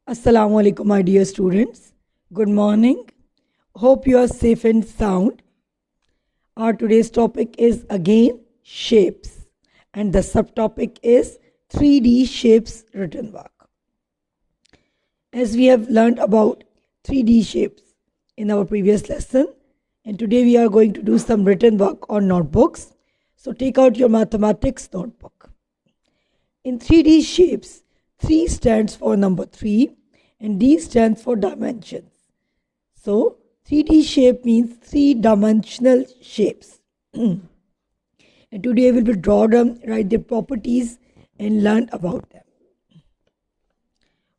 Assalamu alaikum, my dear students. Good morning. Hope you are safe and sound. Our today's topic is again shapes, and the subtopic is 3D shapes written work. As we have learned about 3D shapes in our previous lesson, and today we are going to do some written work on notebooks. So take out your mathematics notebook. In 3D shapes, 3 stands for number 3 and D stands for dimensions. So 3D shape means 3-dimensional shapes. And today we will draw them, write their properties and learn about them.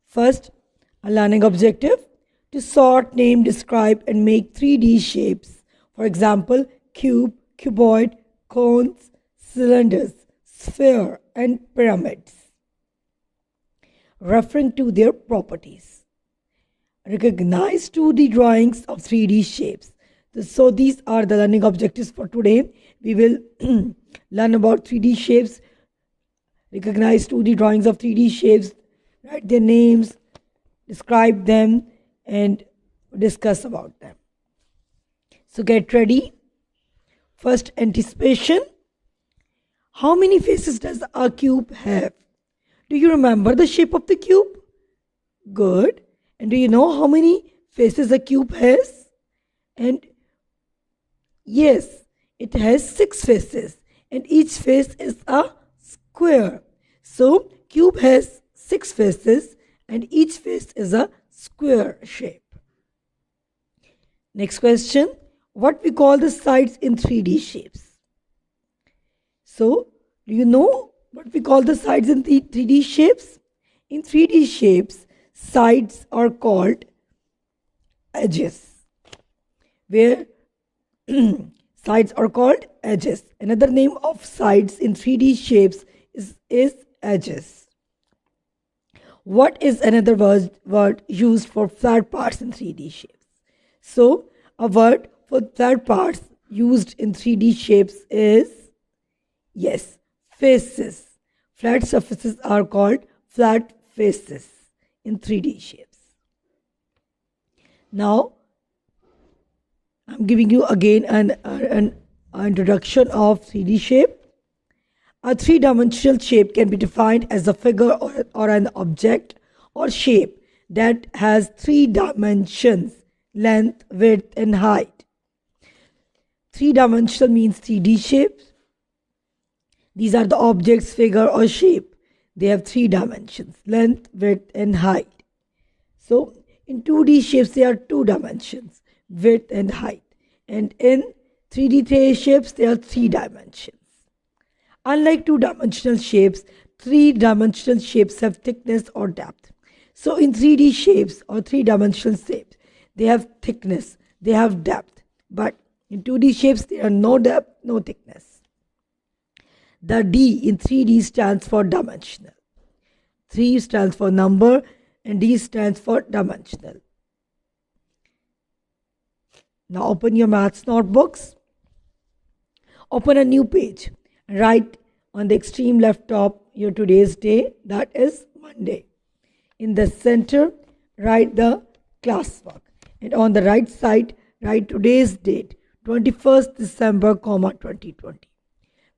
First, a learning objective: to sort, name, describe and make 3D shapes. For example, cube, cuboid, cones, cylinders, sphere and pyramids, referring to their properties. Recognize 2D drawings of 3D shapes. So these are the learning objectives for today. We will learn about 3D shapes, recognize 2D drawings of 3D shapes, write their names, describe them and discuss about them. So get ready. First, anticipation. How many faces does a cube have? Do you remember the shape of the cube? Good. And do you know how many faces a cube has? And yes, it has 6 faces and each face is a square. So cube has 6 faces and each face is a square shape. Next question. What we call the sides in 3D shapes? So do you know what we call the sides in the 3D shapes? In 3D shapes, sides are called edges. Where sides are called edges. Another name of sides in 3D shapes is edges. What is another word used for flat parts in 3D shapes? So, a word for flat parts used in 3D shapes is, yes, faces. Flat surfaces are called flat faces in 3D shapes. Now, I'm giving you again an introduction of 3D shape. A 3-dimensional shape can be defined as a figure or an object or shape that has 3 dimensions: length, width and height. 3-dimensional means 3D shapes. These are the objects, figure or shape. They have 3 dimensions: length, width and height. So in 2D shapes there are 2 dimensions: width and height. And in 3D shapes there are 3 dimensions. Unlike 2-dimensional shapes, 3-dimensional shapes have thickness or depth. So in 3D shapes or 3-dimensional shapes, they have thickness, they have depth. But in 2D shapes, there are no depth, no thickness. The D in 3D stands for dimensional. 3 stands for number and D stands for dimensional. Now open your maths notebooks. Open a new page. Write on the extreme left top your today's day, that is Monday. In the center, write the classwork. And on the right side, write today's date, 21st December, 2020.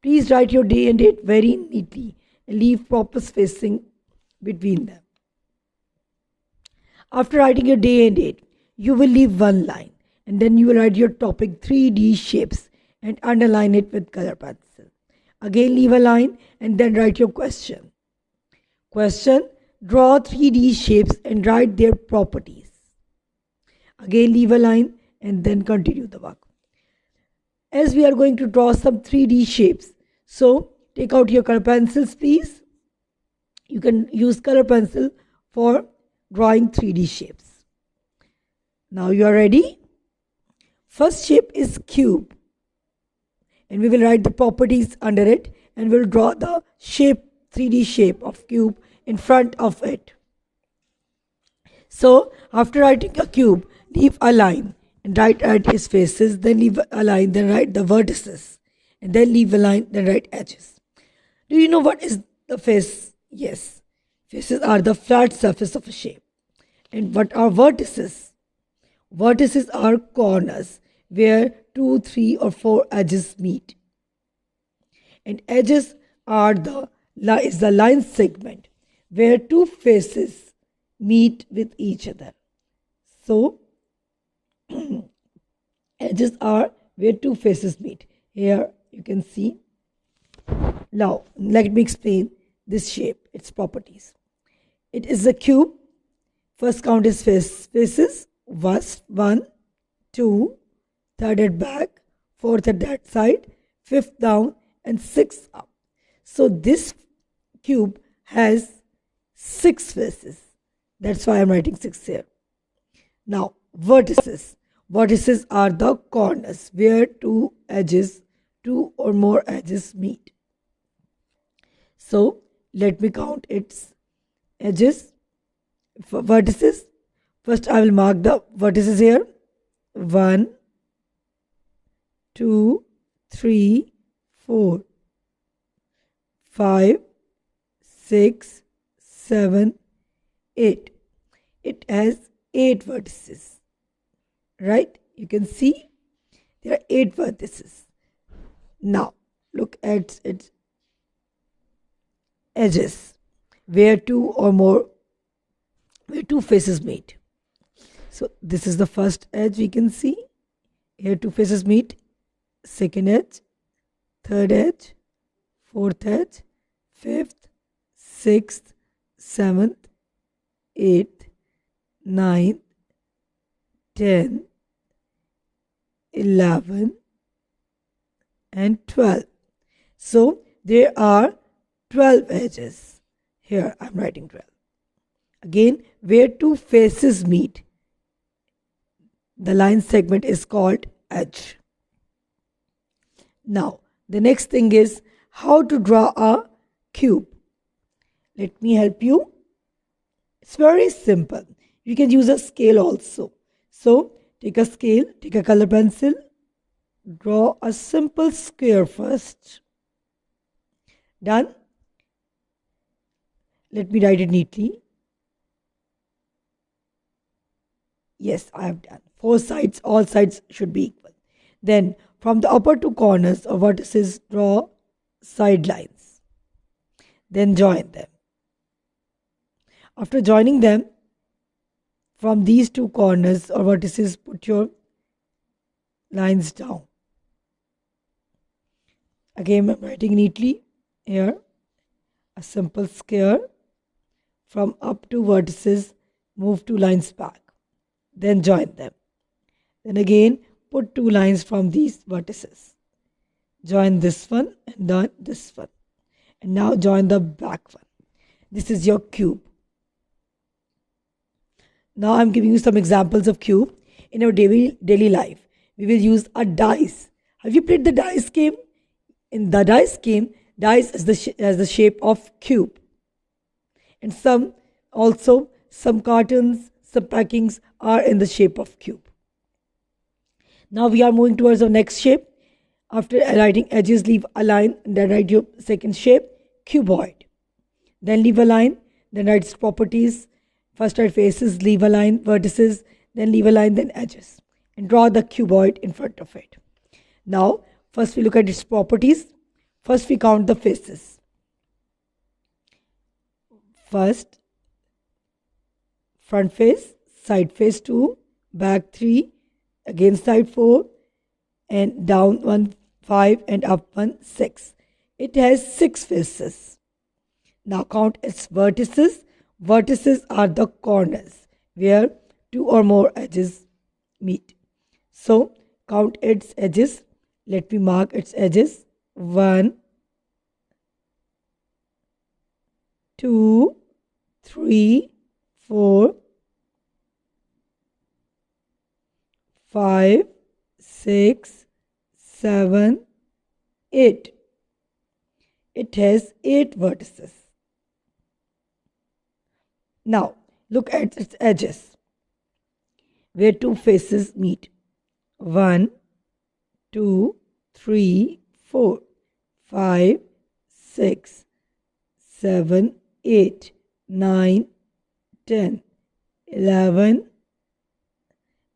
Please write your day and date very neatly and leave proper spacing between them. After writing your day and date, you will leave one line and then you will write your topic 3D shapes and underline it with color pencil. Again leave a line and then write your question. Question: draw 3D shapes and write their properties. Again leave a line and then continue the work. As we are going to draw some 3D shapes, so take out your color pencils please. You can use color pencil for drawing 3D shapes. Now you are ready? First shape is cube. And we will write the properties under it and we'll draw the shape, 3D shape of cube in front of it. So after writing a cube, leave a line and write its faces, then leave a line, then write the vertices, and then leave a line, then write edges. Do you know what is the face? Yes. Faces are the flat surface of a shape. And what are vertices? Vertices are corners where 2, 3 or 4 edges meet. And edges are is the line segment where two faces meet with each other. So edges are where two faces meet. Here you can see. Now let me explain this shape, its properties. It is a cube. First count is faces. First, 1, 2, third at back, fourth at that side, fifth down, and sixth up. So this cube has 6 faces. That's why I'm writing 6 here. Now, vertices. Vertices are the corners where two or more edges meet. So, let me count its edges. For vertices, first I will mark the vertices here. 1, 2, 3, 4, 5, 6, 7, 8. It has 8 vertices. Right? You can see there are 8 vertices. Now, look at its edges where two faces meet. So this is the first edge we can see. Here two faces meet. Second edge, third edge, fourth edge, fifth, sixth, seventh, eighth, ninth, 10, 11, and 12. So there are 12 edges. Here I'm writing 12. Again, where two faces meet, the line segment is called edge. Now, the next thing is how to draw a cube. Let me help you. It's very simple. You can use a scale also. So, take a scale, take a color pencil, draw a simple square first. Done? Let me write it neatly. Yes, I have done. 4 sides, all sides should be equal. Then, from the upper 2 corners or vertices, draw side lines. Then join them. After joining them, from these 2 corners or vertices, put your lines down. Again, I'm writing neatly here. A simple square. From up 2 vertices, move 2 lines back. Then join them. Then again, put 2 lines from these vertices. Join this one and then this one. And now join the back one. This is your cube. Now I'm giving you some examples of cube. In our daily life, we will use a dice. Have you played the dice game? In the dice game, dice is the shape of cube. And some cartons, some packings are in the shape of cube. Now we are moving towards our next shape. After writing edges, leave a line, and then write your second shape, cuboid. Then leave a line, then write its properties. First write faces, leave a line, vertices, then leave a line, then edges. And draw the cuboid in front of it. Now, first we look at its properties. First we count the faces. First, front face, side face 2, back 3, again side 4, and down 1, 5, and up 1, 6. It has 6 faces. Now count its vertices. Vertices are the corners where 2 or more edges meet. So count its edges. Let me mark its edges. 1, 2, 3, 4, 5, 6, 7, 8. It has 8 vertices. Now, look at its edges, where 2 faces meet. 1, 2, 3, 4, 5, 6, 7, 8, 9, 10, 11,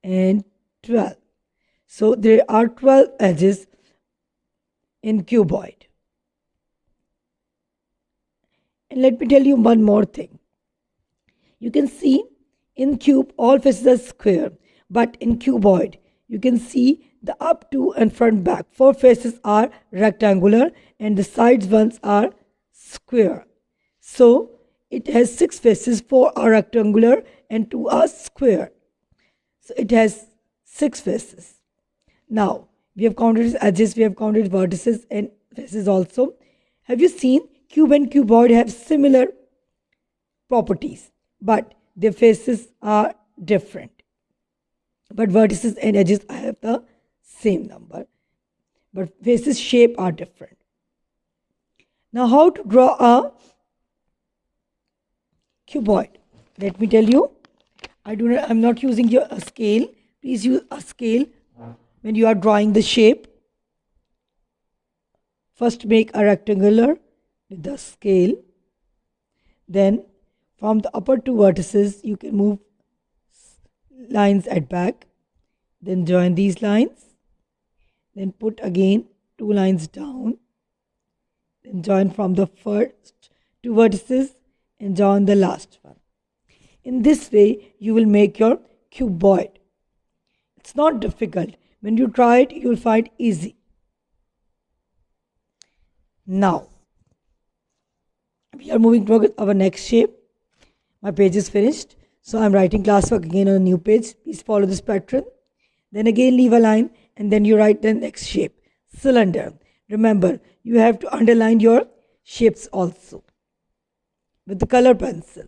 and 12. So there are 12 edges in cuboid. And let me tell you one more thing. You can see in cube all faces are square, but in cuboid you can see the up, to, and front, back. 4 faces are rectangular and the sides ones are square. So it has 6 faces, 4 are rectangular and 2 are square. So it has 6 faces. Now we have counted its edges, we have counted vertices and faces also. Have you seen cube and cuboid have similar properties, but their faces are different? But vertices and edges have the same number, but faces shape are different. Now how to draw a cuboid? Let me tell you. I'm not using a scale. Please use a scale when you are drawing the shape. First make a rectangular with the scale. Then from the upper 2 vertices you can move lines at back. Then join these lines. Then put again 2 lines down. Then join from the first 2 vertices and join the last one. In this way you will make your cuboid. It's not difficult. When you try it, you will find easy. Now we are moving to our next shape. My page is finished, so I'm writing classwork again on a new page. Please follow this pattern. Then again leave a line and then you write the next shape. Cylinder. Remember, you have to underline your shapes also with the color pencil.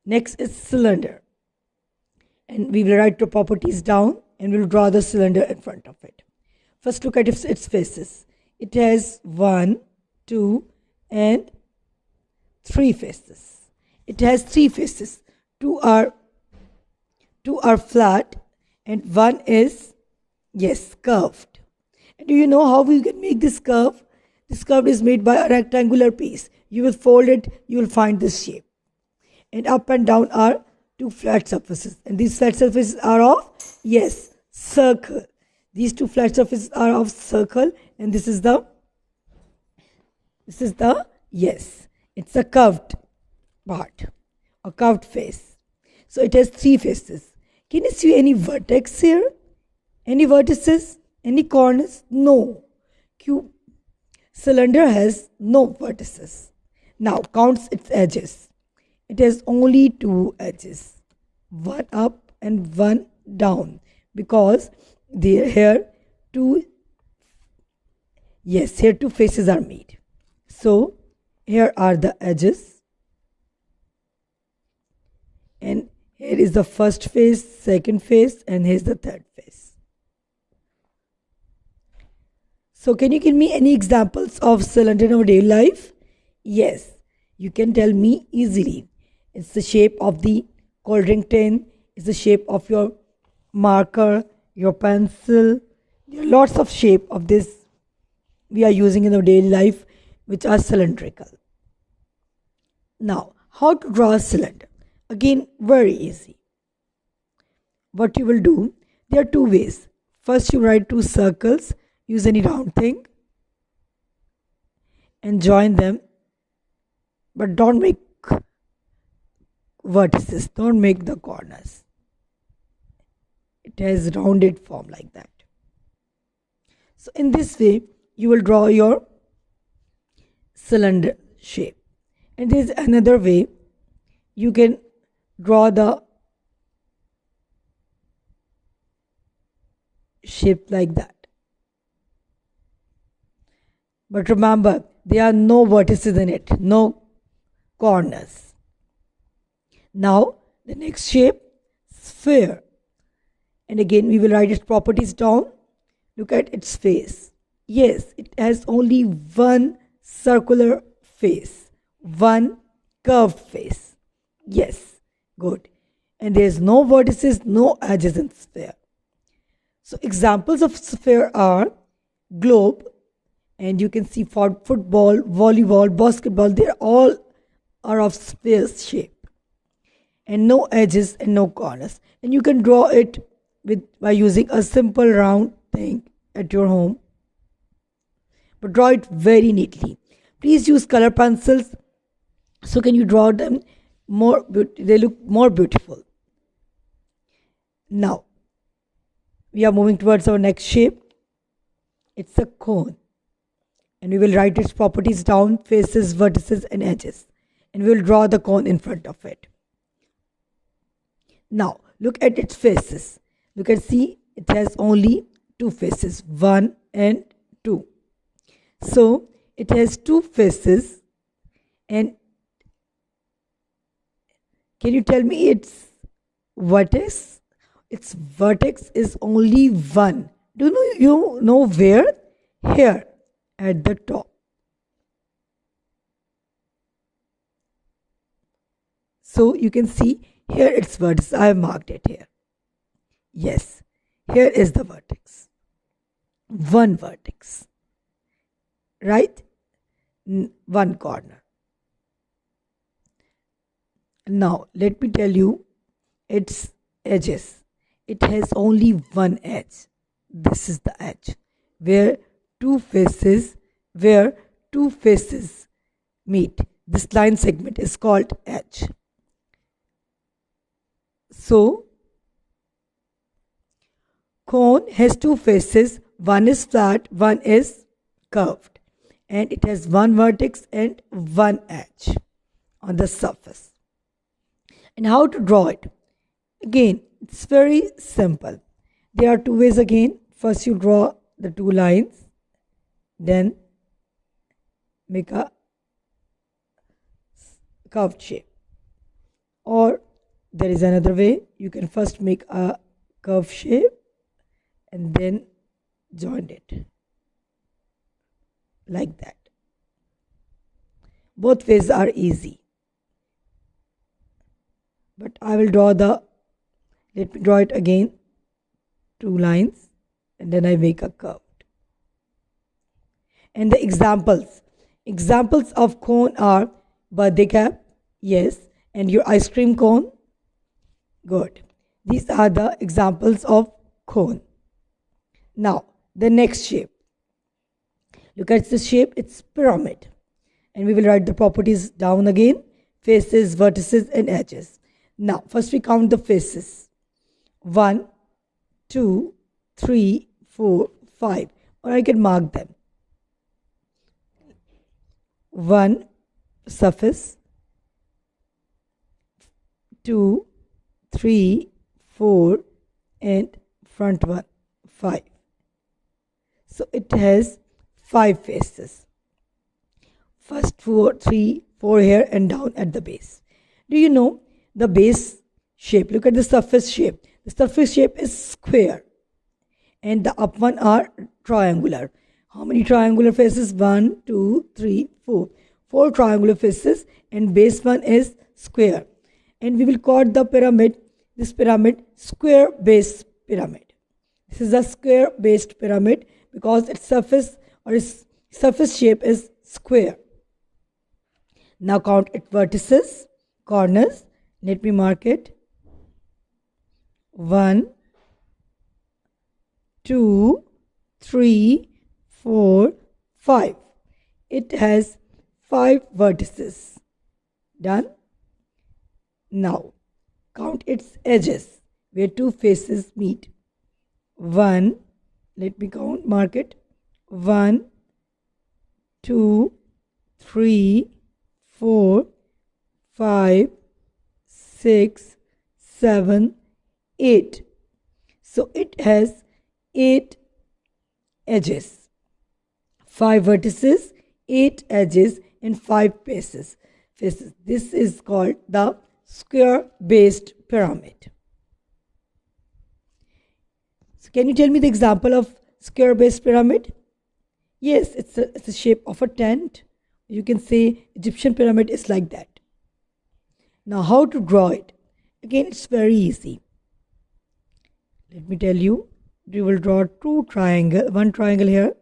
Next is cylinder. And we will write the properties down and we'll draw the cylinder in front of it. First look at its faces. It has 1, 2, and 3 faces. It has 3 faces. 2 are flat and 1 is, yes, curved. And do you know how we can make this curve? This curve is made by a rectangular piece. You will fold it, you will find this shape. And up and down are 2 flat surfaces. And these flat surfaces are of, yes, circle. These 2 flat surfaces are of circle. And this is the, yes, it's a curved part, a curved face. So it has 3 faces. Can you see any vertex here? Any vertices? Any corners? No. Cylinder has no vertices. Now counts its edges. It has only 2 edges, 1 up and 1 down, because here 2 faces are made. So here are the edges, and here is the first face, second face, and here's the third face. So can you give me any examples of cylinder in our daily life? Yes, you can tell me easily. It's the shape of the cold drink tin. It's the shape of your marker, your pencil. There are lots of shape of this we are using in our daily life which are cylindrical. Now, how to draw a cylinder? Again, very easy. What you will do, there are 2 ways. First, you write 2 circles. Use any round thing and join them, but don't make vertices, don't make the corners. It has rounded form like that. So in this way you will draw your cylinder shape. And there is another way. You can draw the shape like that. But remember, there are no vertices in it, no corners. Now, the next shape, sphere. And again, we will write its properties down. Look at its face. Yes, it has only 1 circular face, 1 curved face. Yes, good. And there is no vertices, no edges in sphere. So, examples of sphere are globe. And you can see for football, volleyball, basketball, they all are of sphere shape. and no edges and no corners. And you can draw it by using a simple round thing at your home, but draw it very neatly. Please use color pencils, so can you draw them more, they look more beautiful. Now we are moving towards our next shape. It's a cone, and we will write its properties down: faces, vertices and edges, and we will draw the cone in front of it. Now look at its faces. You can see it has only two faces, 1 and 2. So it has two faces, and can you tell me its vertex? Its vertex is only 1. Do you know where? Here at the top. So you can see here its vertex. I have marked it here. Yes, here is the vertex. One vertex. Right? One corner. Now let me tell you its edges. It has only one edge. This is the edge where two faces meet. This line segment is called edge. So cone has two faces. One is flat, one is curved, and it has one vertex and one edge on the surface. And how to draw it? Again, it's very simple. There are two ways again. First you draw the two lines, then make a curved shape. Or there is another way. You can first make a curved shape and then join it like that. Both ways are easy. But I will let me draw it again. Two lines, and then I make a curve. And the examples of cone are birthday cap, yes, and your ice cream cone, good. These are the examples of cone. Now the next shape, look at this shape. It's pyramid, and we will write the properties down again: faces, vertices and edges. Now first we count the faces: 1, 2, 3, 4, 5, or I can mark them. 1 surface, 2, 3, 4 and front one, 5. So it has 5 faces. First 3, 4 here and down at the base. Do you know the base shape? Look at the surface shape. The surface shape is square, and the up one are triangular. How many triangular faces? 1, 2, 3, 4. 4 triangular faces, and base one is square. And we will call this pyramid square base pyramid. This is a square based pyramid because its surface shape is square. Now count its vertices, corners. Let me mark it. 1, 2, 3, 4, 5. It has 5 vertices. Done. Now count its edges where two faces meet. 1, let me mark it. 1, 2, 3, 4, 5, 6, 7, 8. So it has 8 edges, 5 vertices, 8 edges and 5 faces. This is called the square based pyramid. So can you tell me the example of square based pyramid? Yes, it's a shape of a tent. You can say Egyptian pyramid is like that. Now how to draw it? Again, it's very easy. Let me tell you. You will draw one triangle here.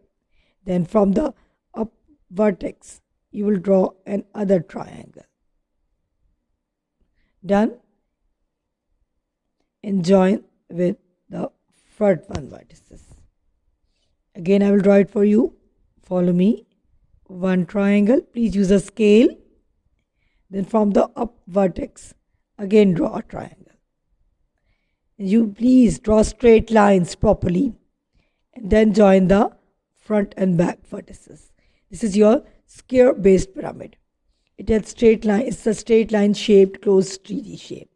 Then from the up vertex, you will draw another triangle. Done. and join with the front one vertices. Again, I will draw it for you. Follow me. One triangle. Please use a scale. Then from the up vertex, again draw a triangle. And you please draw straight lines properly. And then join the front and back vertices. This is your square-based pyramid. It has straight line. It's a straight line shaped closed 3D shape.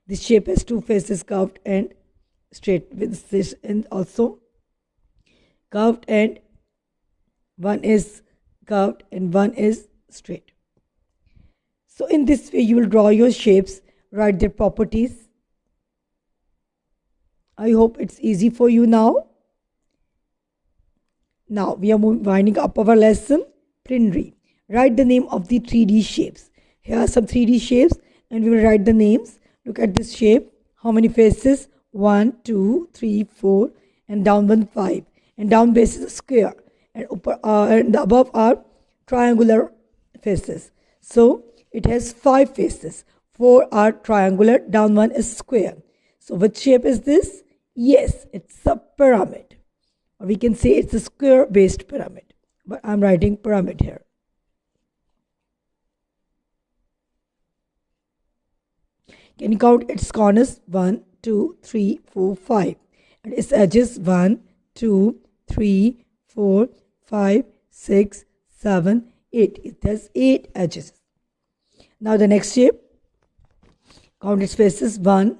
This shape has two faces, curved and straight, with this, and also curved, and one is curved and one is straight. So in this way you will draw your shapes, write their properties. I hope it's easy for you now. Now we are winding up our lesson. Print read. Write the name of the 3D shapes. Here are some 3D shapes and we will write the names. Look at this shape. How many faces? 1, 2, 3, 4, and down one 5. And down base is a square. And above are triangular faces. So it has 5 faces. 4 are triangular, down one is square. So which shape is this? Yes, it's a pyramid. Or we can say it's a square-based pyramid. But I'm writing pyramid here. Can you count its corners? 1, 2, 3, 4, 5. And its edges 1, 2, 3, 4, 5, 6, 7, 8. It has 8 edges. Now the next shape. Count its faces. 1,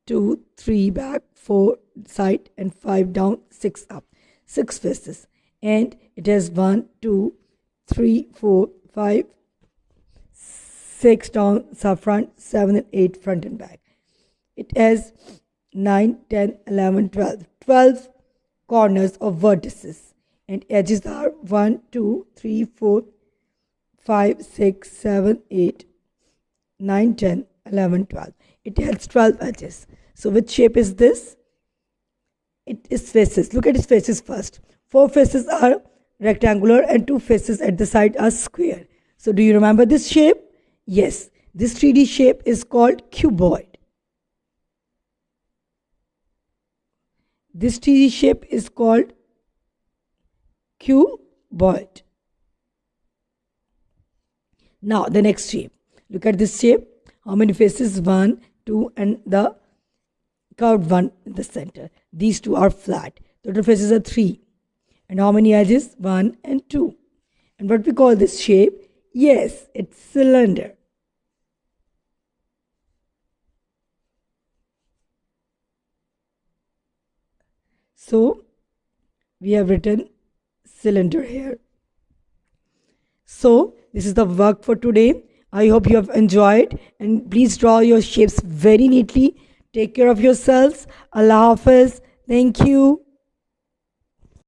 2, 3 back, 4 side, and 5 down, 6 up. 6 faces. And it has 1, 2, 3, 4, 5, 6 down, front, 7 and 8 front and back. It has 9, 10, 11, 12. 12 corners of vertices. And edges are 1, 2, 3, 4, 5, 6, 7, 8, 9, 10, 11, 12. It has 12 edges. So which shape is this? It is faces. Look at its faces first. 4 faces are rectangular and 2 faces at the side are square. So do you remember this shape? Yes. This 3D shape is called cuboid. This 3D shape is called cuboid. Now the next shape. Look at this shape. How many faces? 1, 2, and the curved one in the center. These two are flat. Total faces are 3. And how many edges? 1 and 2. And what we call this shape? Yes, it's cylinder. So we have written cylinder here. So this is the work for today. I hope you have enjoyed, and please draw your shapes very neatly. Take care of yourselves. Allah Hafiz. Thank you.